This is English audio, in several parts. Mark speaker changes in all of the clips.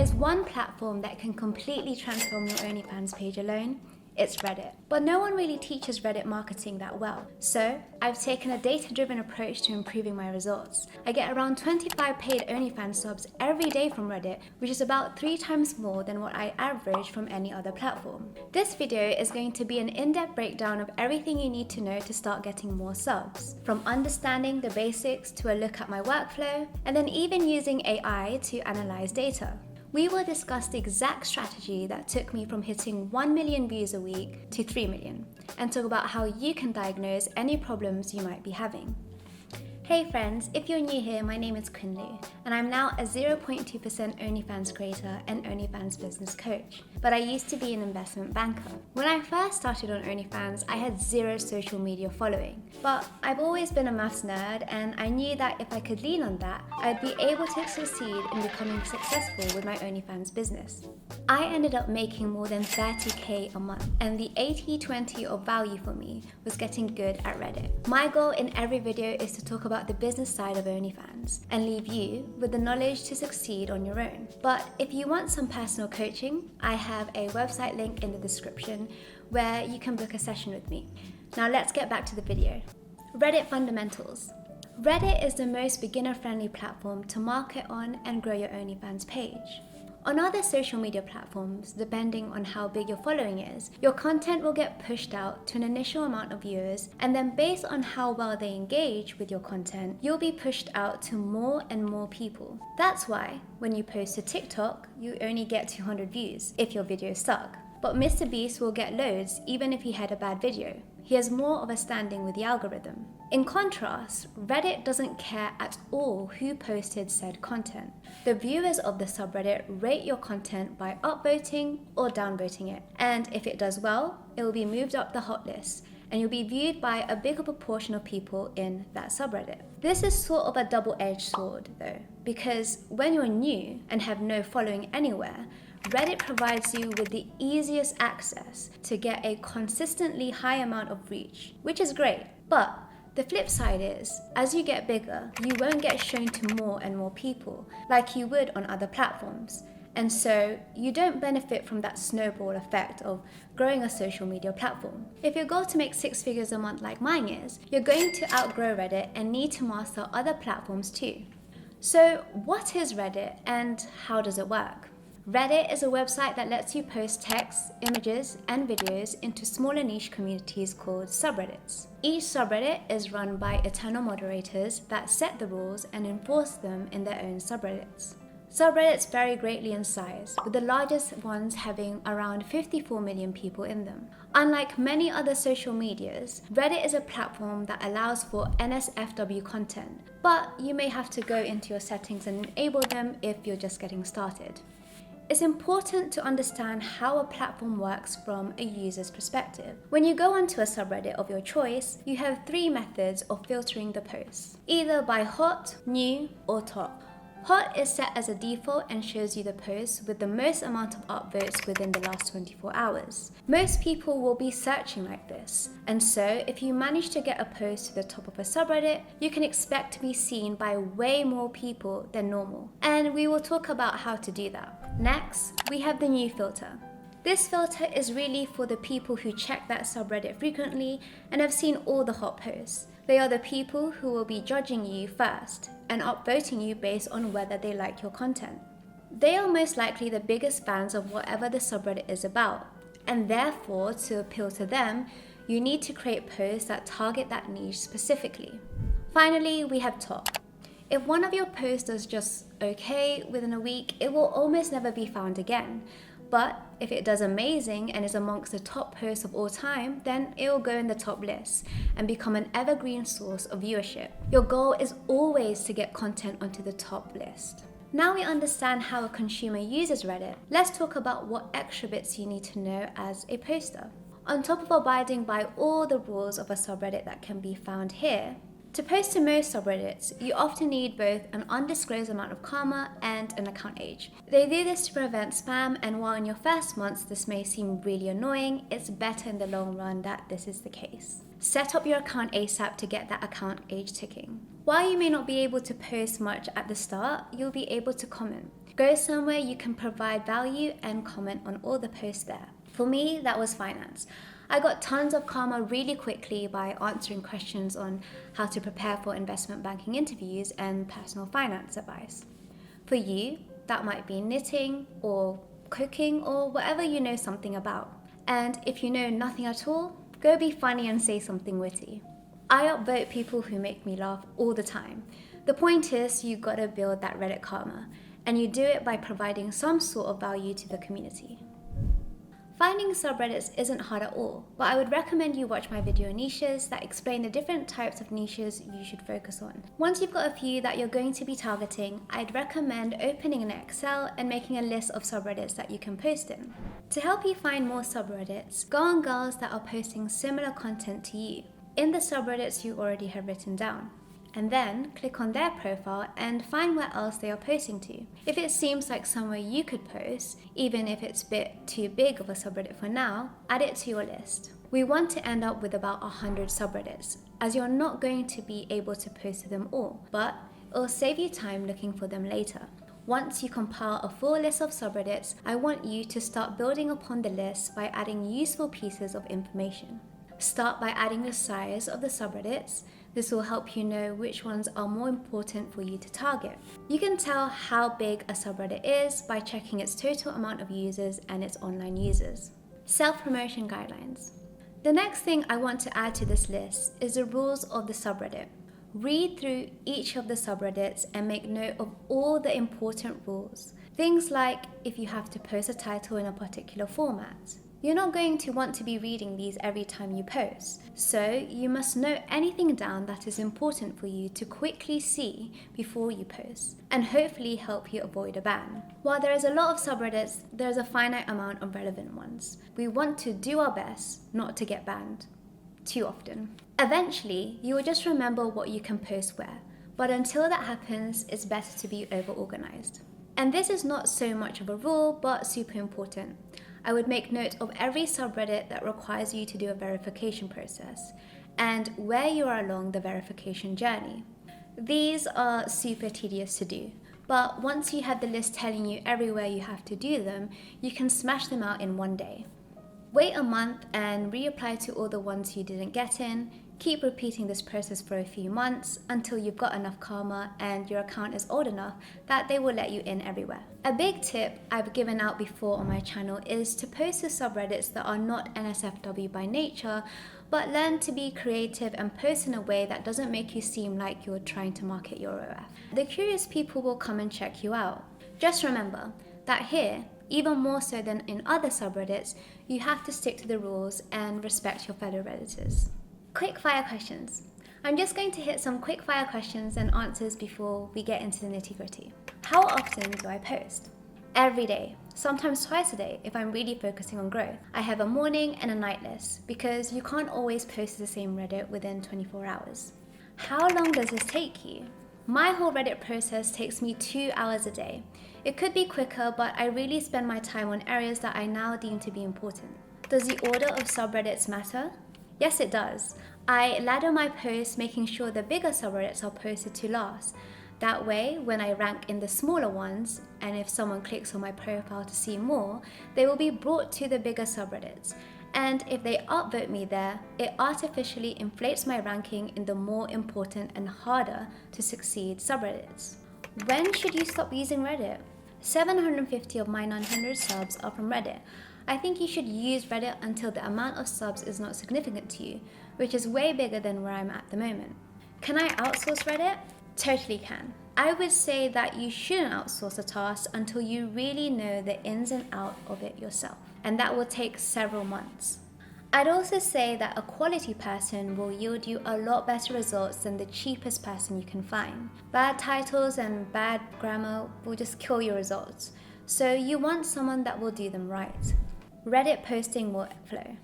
Speaker 1: is one platform that can completely transform your OnlyFans page alone. It's Reddit. But no one really teaches Reddit marketing that well. So I've taken a data-driven approach to improving my results. I get around 25 paid OnlyFans subs every day from Reddit, which is about 3 times more than what I average from any other platform. This video is going to be an in-depth breakdown of everything you need to know to start getting more subs. From understanding the basics to a look at my workflow, and then even using AI to analyze data. We will discuss the exact strategy that took me from hitting 1 million views a week to 3 million, and talk about how you can diagnose any problems you might be having. Hey friends, if you're new here, my name is Quinlu, and I'm now a 0.2% OnlyFans creator and OnlyFans business coach, but I used to be an investment banker. When I first started on OnlyFans, I had 0 social media following, but I've always been a maths nerd, and I knew that if I could lean on that, I'd be able to succeed in becoming successful with my OnlyFans business. I ended up making more than 30k a month, and the 80-20 of value for me was getting good at Reddit. My goal in every video is to talk about the business side of OnlyFans and leave you with the knowledge to succeed on your own. But if you want some personal coaching, I have a website link in the description where you can book a session with me. Now let's get back to the video. Reddit fundamentals. Reddit is the most beginner-friendly platform to market on and grow your OnlyFans page. On other social media platforms, depending on how big your following is, your content will get pushed out to an initial amount of viewers, and then based on how well they engage with your content, you'll be pushed out to more and more people. That's why, when you post to TikTok, you only get 200 views if your videos suck. But Mr. Beast will get loads even if he had a bad video. He has more of a standing with the algorithm. In contrast, Reddit doesn't care at all who posted said content. The viewers of the subreddit rate your content by upvoting or downvoting it, and if it does well, it will be moved up the hot list, and you'll be viewed by a bigger proportion of people in that subreddit. This is sort of a double-edged sword though, because when you're new and have no following anywhere, Reddit provides you with the easiest access to get a consistently high amount of reach, which is great. But the flip side is, as you get bigger, you won't get shown to more and more people like you would on other platforms. And so you don't benefit from that snowball effect of growing a social media platform. If your goal to make 6 figures a month like mine is, you're going to outgrow Reddit and need to master other platforms too. So what is Reddit and how does it work? Reddit is a website that lets you post text, images, and videos into smaller niche communities called subreddits. Each subreddit is run by eternal moderators that set the rules and enforce them in their own subreddits. Subreddits vary greatly in size, with the largest ones having around 54 million people in them. Unlike many other social medias, Reddit is a platform that allows for NSFW content, but you may have to go into your settings and enable them if you're just getting started. It's important to understand how a platform works from a user's perspective. When you go onto a subreddit of your choice, you have 3 methods of filtering the posts, either by hot, new, or top. Hot is set as a default and shows you the posts with the most amount of upvotes within the last 24 hours. Most people will be searching like this, and so if you manage to get a post to the top of a subreddit, you can expect to be seen by way more people than normal. And we will talk about how to do that. Next, we have the new filter. This filter is really for the people who check that subreddit frequently and have seen all the hot posts. They are the people who will be judging you first and upvoting you based on whether they like your content. They are most likely the biggest fans of whatever the subreddit is about, and therefore to appeal to them, you need to create posts that target that niche specifically. Finally, we have top. If one of your posts does just okay within a week, it will almost never be found again. But if it does amazing and is amongst the top posts of all time, then it will go in the top list and become an evergreen source of viewership. Your goal is always to get content onto the top list. Now we understand how a consumer uses Reddit, let's talk about what extra bits you need to know as a poster. On top of abiding by all the rules of a subreddit that can be found here, to post to most subreddits, you often need both an undisclosed amount of karma and an account age. They do this to prevent spam, and while in your first months this may seem really annoying, it's better in the long run that this is the case. Set up your account ASAP to get that account age ticking. While you may not be able to post much at the start, you'll be able to comment. Go somewhere you can provide value and comment on all the posts there. For me, that was finance. I got tons of karma really quickly by answering questions on how to prepare for investment banking interviews and personal finance advice. For you, that might be knitting or cooking or whatever you know something about. And if you know nothing at all, go be funny and say something witty. I upvote people who make me laugh all the time. The point is, you gotta build that Reddit karma, and you do it by providing some sort of value to the community. Finding subreddits isn't hard at all, but I would recommend you watch my video niches that explain the different types of niches you should focus on. Once you've got a few that you're going to be targeting, I'd recommend opening an Excel and making a list of subreddits that you can post in. To help you find more subreddits, go on girls that are posting similar content to you in the subreddits you already have written down, and then click on their profile and find where else they are posting to. If it seems like somewhere you could post, even if it's a bit too big of a subreddit for now, add it to your list. We want to end up with about 100 subreddits, as you're not going to be able to post to them all, but it'll save you time looking for them later. Once you compile a full list of subreddits, I want you to start building upon the list by adding useful pieces of information. Start by adding the size of the subreddits. This will help you know which ones are more important for you to target. You can tell how big a subreddit is by checking its total amount of users and its online users. Self-promotion guidelines. The next thing I want to add to this list is the rules of the subreddit. Read through each of the subreddits and make note of all the important rules. Things like if you have to post a title in a particular format. You're not going to want to be reading these every time you post, so you must note anything down that is important for you to quickly see before you post, and hopefully help you avoid a ban. While there is a lot of subreddits, there is a finite amount of relevant ones. We want to do our best not to get banned too often. Eventually, you will just remember what you can post where, but until that happens, it's better to be over-organized. And this is not so much of a rule, but super important. I would make note of every subreddit that requires you to do a verification process and where you are along the verification journey. These are super tedious to do, but once you have the list telling you everywhere you have to do them, you can smash them out in one day. Wait a month and reapply to all the ones you didn't get in. Keep repeating this process for a few months until you've got enough karma and your account is old enough that they will let you in everywhere. A big tip I've given out before on my channel is to post to subreddits that are not NSFW by nature, but learn to be creative and post in a way that doesn't make you seem like you're trying to market your OF. The curious people will come and check you out. Just remember that here, even more so than in other subreddits, you have to stick to the rules and respect your fellow Redditors. Quickfire questions. I'm just going to hit some quickfire questions and answers before we get into the nitty-gritty. How often do I post? Every day, sometimes twice a day if I'm really focusing on growth. I have a morning and a night list because you can't always post to the same Reddit within 24 hours. How long does this take you? My whole Reddit process takes me 2 hours a day. It could be quicker, but I really spend my time on areas that I now deem to be important. Does the order of subreddits matter? Yes, it does. I ladder my posts, making sure the bigger subreddits are posted to last. That way, when I rank in the smaller ones, and if someone clicks on my profile to see more, they will be brought to the bigger subreddits. And if they upvote me there, it artificially inflates my ranking in the more important and harder to succeed subreddits. When should you stop using Reddit? 750 of my 900 subs are from Reddit. I think you should use Reddit until the amount of subs is not significant to you, which is way bigger than where I'm at the moment. Can I outsource Reddit? Totally can. I would say that you shouldn't outsource a task until you really know the ins and outs of it yourself, and that will take several months. I'd also say that a quality person will yield you a lot better results than the cheapest person you can find. Bad titles and bad grammar will just kill your results, so you want someone that will do them right. Reddit posting workflow.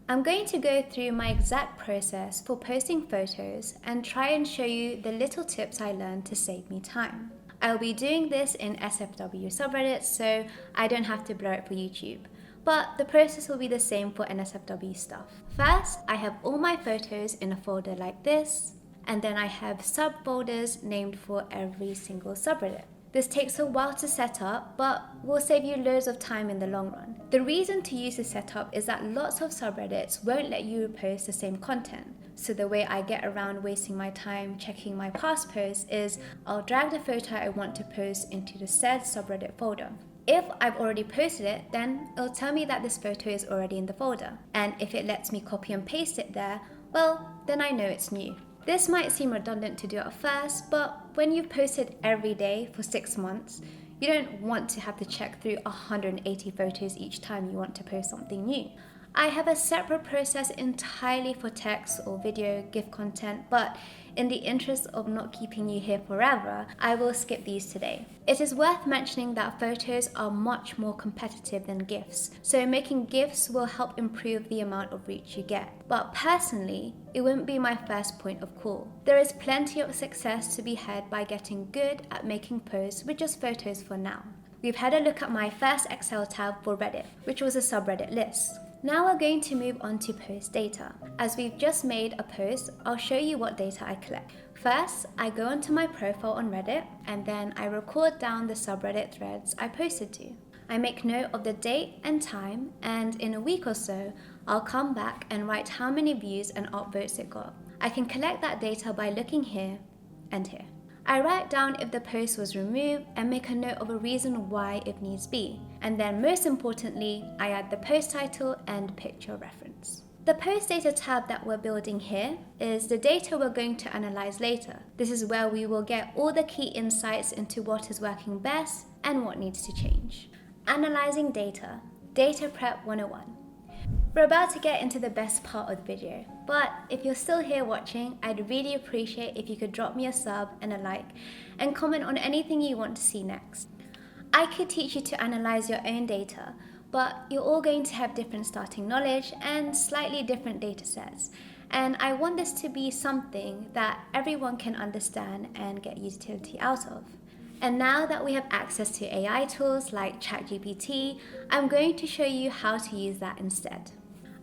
Speaker 1: I'm going to go through my exact process for posting photos and try and show you the little tips I learned to save me time. I'll be doing this in SFW subreddits, so I don't have to blur it for YouTube. But the process will be the same for NSFW stuff. First, I have all my photos in a folder like this, and then I have subfolders named for every single subreddit. This takes a while to set up, but will save you loads of time in the long run. The reason to use this setup is that lots of subreddits won't let you repost the same content. So the way I get around wasting my time checking my past posts is I'll drag the photo I want to post into the said subreddit folder. If I've already posted it, then it'll tell me that this photo is already in the folder. And if it lets me copy and paste it there, well, then I know it's new. This might seem redundant to do at first, but when you've posted every day for 6 months, you don't want to have to check through 180 photos each time you want to post something new. I have a separate process entirely for text or video GIF content, but in the interest of not keeping you here forever, I will skip these today. It is worth mentioning that photos are much more competitive than GIFs, so making GIFs will help improve the amount of reach you get. But personally, it wouldn't be my first point of call. There is plenty of success to be had by getting good at making posts with just photos for now. We've had a look at my first Excel tab for Reddit, which was a subreddit list. Now we're going to move on to post data. As we've just made a post, I'll show you what data I collect. First, I go onto my profile on Reddit, and then I record down the subreddit threads I posted to. I make note of the date and time, and in a week or so, I'll come back and write how many views and upvotes it got. I can collect that data by looking here and here. I write down if the post was removed and make a note of a reason why if needs be. And then most importantly, I add the post title and picture reference. The post data tab that we're building here is the data we're going to analyze later. This is where we will get all the key insights into what is working best and what needs to change. Analyzing data, data prep 101. We're about to get into the best part of the video, but if you're still here watching, I'd really appreciate if you could drop me a sub and a like and comment on anything you want to see next. I could teach you to analyze your own data, but you're all going to have different starting knowledge and slightly different data sets. And I want this to be something that everyone can understand and get utility out of. And now that we have access to AI tools like Chatgpt, I'm going to show you how to use that instead.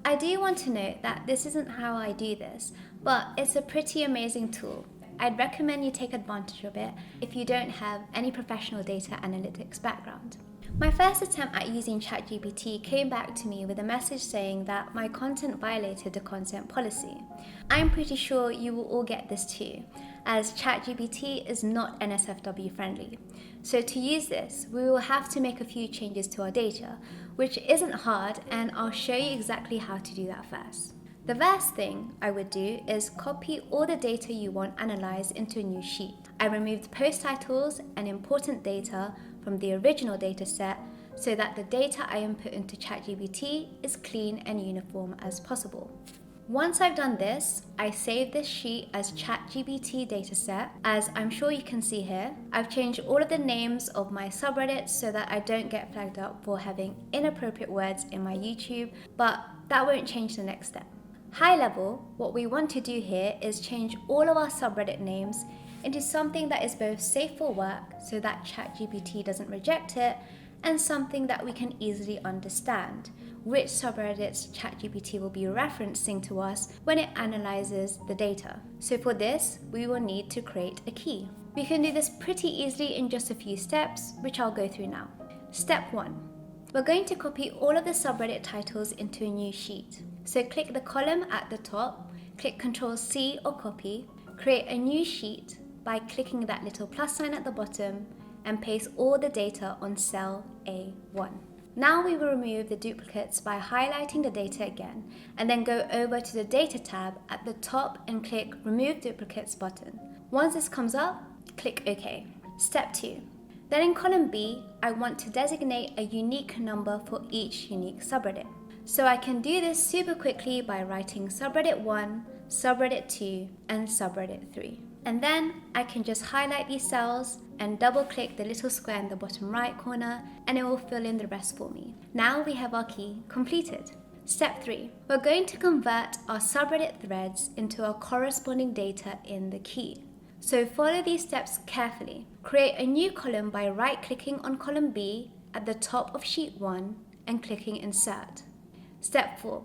Speaker 1: I do want to note that this isn't how I do this, but it's a pretty amazing tool. I'd recommend you take advantage of it if you don't have any professional data analytics background. My first attempt at using Chatgpt came back to me with a message saying that my content violated the consent policy. I'm pretty sure you will all get this too, as Chatgpt is not NSFW friendly. So to use this, we will have to make a few changes to our data, which isn't hard, and I'll show you exactly how to do that first. The first thing I would do is copy all the data you want analyzed into a new sheet. I removed post titles and important data from the original data set so that the data I input into Chatgpt is clean and uniform as possible. Once I've done this, I save this sheet as Chatgpt dataset. As I'm sure you can see here, I've changed all of the names of my subreddits so that I don't get flagged up for having inappropriate words in my YouTube, but that won't change the next step. High level, what we want to do here is change all of our subreddit names into something that is both safe for work so that Chatgpt doesn't reject it, and something that we can easily understand, which subreddits Chatgpt will be referencing to us when it analyzes the data. So for this, we will need to create a key. We can do this pretty easily in just a few steps, which I'll go through now. Step 1. We're going to copy all of the subreddit titles into a new sheet. So click the column at the top, click Ctrl+C or copy, create a new sheet by clicking that little plus sign at the bottom, and paste all the data on cell A1. Now we will remove the duplicates by highlighting the data again, and then go over to the data tab at the top and click Remove Duplicates button. Once this comes up, click OK. Step 2. Then in column B, I want to designate a unique number for each unique subreddit. So I can do this super quickly by writing subreddit 1, subreddit 2, and subreddit 3. And then I can just highlight these cells and double click the little square in the bottom right corner, and it will fill in the rest for me. Now we have our key completed. Step 3. We're going to convert our subreddit threads into our corresponding data in the key. So follow these steps carefully. Create a new column by right-clicking on column B at the top of sheet 1 and clicking Insert. Step 4.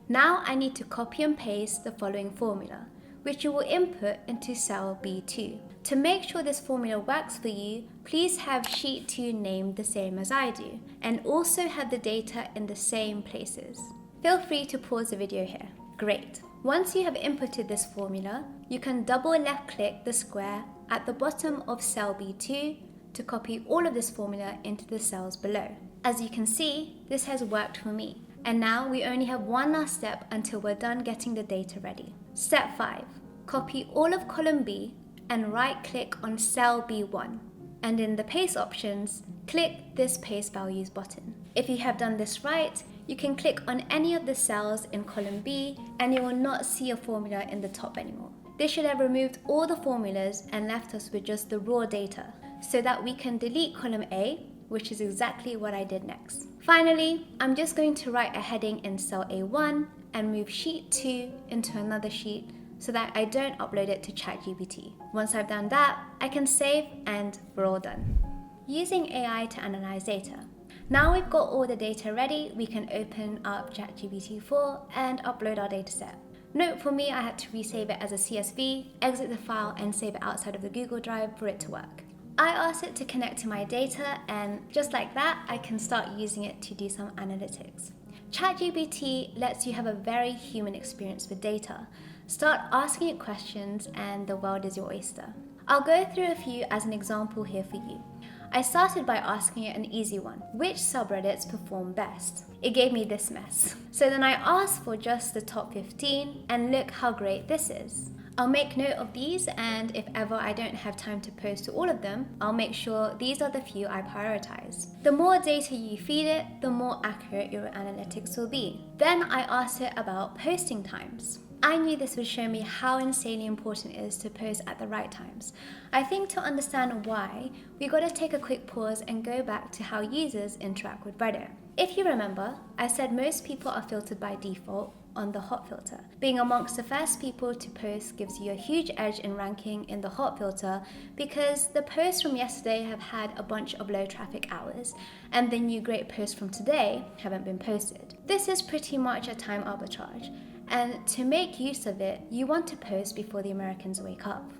Speaker 1: Now I need to copy and paste the following formula. which you will input into cell B2. To make sure this formula works for you, please have sheet 2 named the same as I do, and also have the data in the same places. Feel free to pause the video here. Great. Once you have inputted this formula, you can double left click the square at the bottom of cell B2 to copy all of this formula into the cells below. As you can see, this has worked for me. And now we only have one last step until we're done getting the data ready. Step 5. Copy all of column B and right click on cell B1. And in the paste options, click this paste values button. If you have done this right, you can click on any of the cells in column B and you will not see a formula in the top anymore. This should have removed all the formulas and left us with just the raw data, so that we can delete column A, which is exactly what I did next. Finally, I'm just going to write a heading in cell A1 and move sheet 2 into another sheet so that I don't upload it to Chatgpt. Once I've done that, I can save and we're all done. Using AI to analyze data. Now we've got all the data ready, we can open up Chatgpt 4 and upload our dataset. Note for me, I had to resave it as a CSV, exit the file and save it outside of the Google Drive for it to work. I asked it to connect to my data and just like that, I can start using it to do some analytics. Chatgpt lets you have a very human experience with data. Start asking it questions and the world is your oyster. I'll go through a few as an example here for you. I started by asking it an easy one. Which subreddits perform best? It gave me this mess. So then I asked for just the top 15 and look how great this is. I'll make note of these and if ever I don't have time to post to all of them, I'll make sure these are the few I prioritize. The more data you feed it, the more accurate your analytics will be. Then I asked it about posting times. I knew this would show me how insanely important it is to post at the right times. I think to understand why, we gotta take a quick pause and go back to how users interact with Reddit. If you remember, I said most people are filtered by default on the hot filter. Being amongst the first people to post gives you a huge edge in ranking in the hot filter because the posts from yesterday have had a bunch of low traffic hours and the new great posts from today haven't been posted. This is pretty much a time arbitrage. And to make use of it, you want to post before the Americans wake up.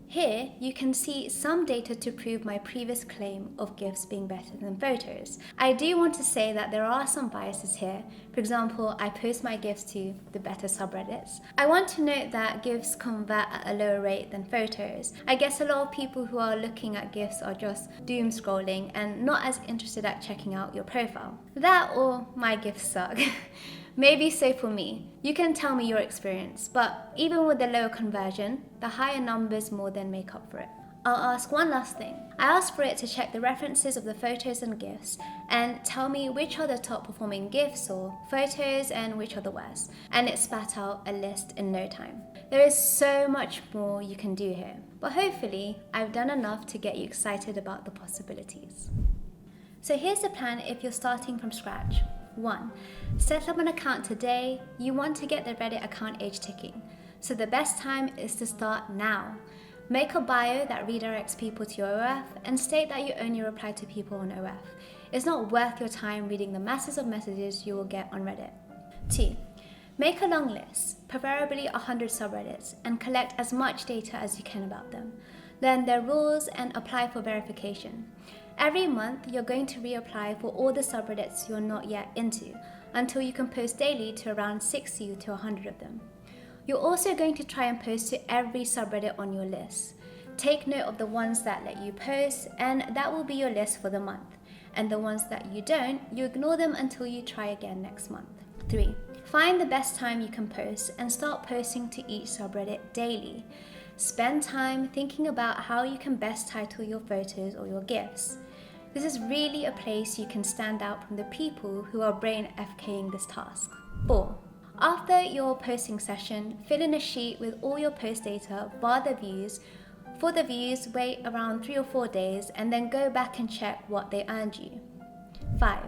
Speaker 1: Here, you can see some data to prove my previous claim of GIFs being better than photos. I do want to say that there are some biases here. For example, I post my GIFs to the better subreddits. I want to note that GIFs convert at a lower rate than photos. I guess a lot of people who are looking at GIFs are just doom scrolling and not as interested at checking out your profile. That or my GIFs suck. Maybe so for me. You can tell me your experience, but even with the lower conversion, the higher numbers more than make up for it. I'll ask one last thing. I asked for it to check the references of the photos and GIFs and tell me which are the top performing GIFs or photos and which are the worst, and it spat out a list in no time. There is so much more you can do here, but hopefully I've done enough to get you excited about the possibilities. So here's the plan if you're starting from scratch. 1. Set up an account today. You want to get the Reddit account age ticking, so the best time is to start now. Make a bio that redirects people to your OF and state that you only reply to people on OF. It's not worth your time reading the masses of messages you will get on Reddit. 2. Make a long list, preferably 100 subreddits, and collect as much data as you can about them. Learn their rules and apply for verification. Every month, you're going to reapply for all the subreddits you're not yet into, until you can post daily to around 60 to 100 of them. You're also going to try and post to every subreddit on your list. Take note of the ones that let you post, and that will be your list for the month. And the ones that you don't, you ignore them until you try again next month. 3. Find the best time you can post and start posting to each subreddit daily. Spend time thinking about how you can best title your photos or your GIFs. This is really a place you can stand out from the people who are brain FKing this task. 4. After your posting session, fill in a sheet with all your post data bar the views. For the views, wait around 3 or 4 days and then go back and check what they earned you. 5.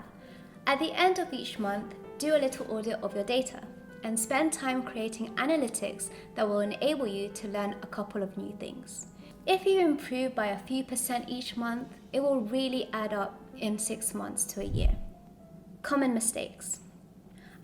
Speaker 1: At the end of each month, do a little audit of your data and spend time creating analytics that will enable you to learn a couple of new things. If you improve by a few % each month, it will really add up in 6 months to a year. Common mistakes.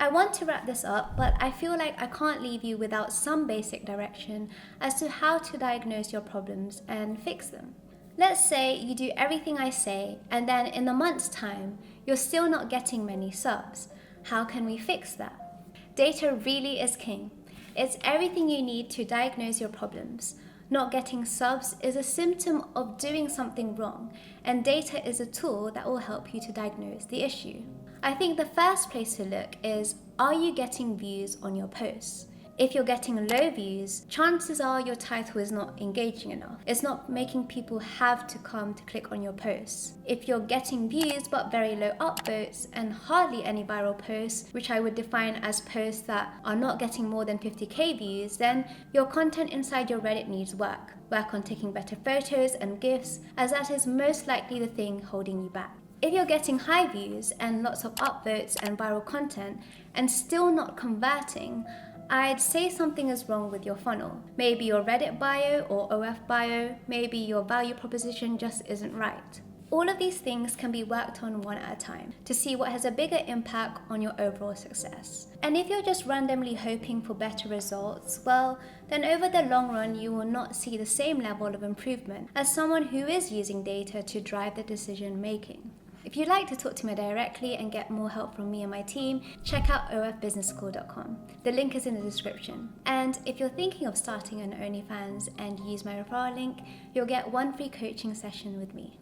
Speaker 1: I want to wrap this up, but I feel like I can't leave you without some basic direction as to how to diagnose your problems and fix them. Let's say you do everything I say, and then in a month's time, you're still not getting many subs. How can we fix that? Data really is king. It's everything you need to diagnose your problems. Not getting subs is a symptom of doing something wrong, and data is a tool that will help you to diagnose the issue. I think the first place to look is, are you getting views on your posts? If you're getting low views, chances are your title is not engaging enough. It's not making people have to come to click on your posts. If you're getting views but very low upvotes and hardly any viral posts, which I would define as posts that are not getting more than 50k views, then your content inside your Reddit needs work. Work on taking better photos and GIFs, as that is most likely the thing holding you back. If you're getting high views and lots of upvotes and viral content and still not converting, I'd say something is wrong with your funnel. Maybe your Reddit bio or OF bio, maybe your value proposition just isn't right. All of these things can be worked on one at a time to see what has a bigger impact on your overall success. And if you're just randomly hoping for better results, well, then over the long run you will not see the same level of improvement as someone who is using data to drive the decision making. If you'd like to talk to me directly and get more help from me and my team, check out ofbusinessschool.com. The link is in the description. And if you're thinking of starting an OnlyFans and use my referral link, you'll get one free coaching session with me.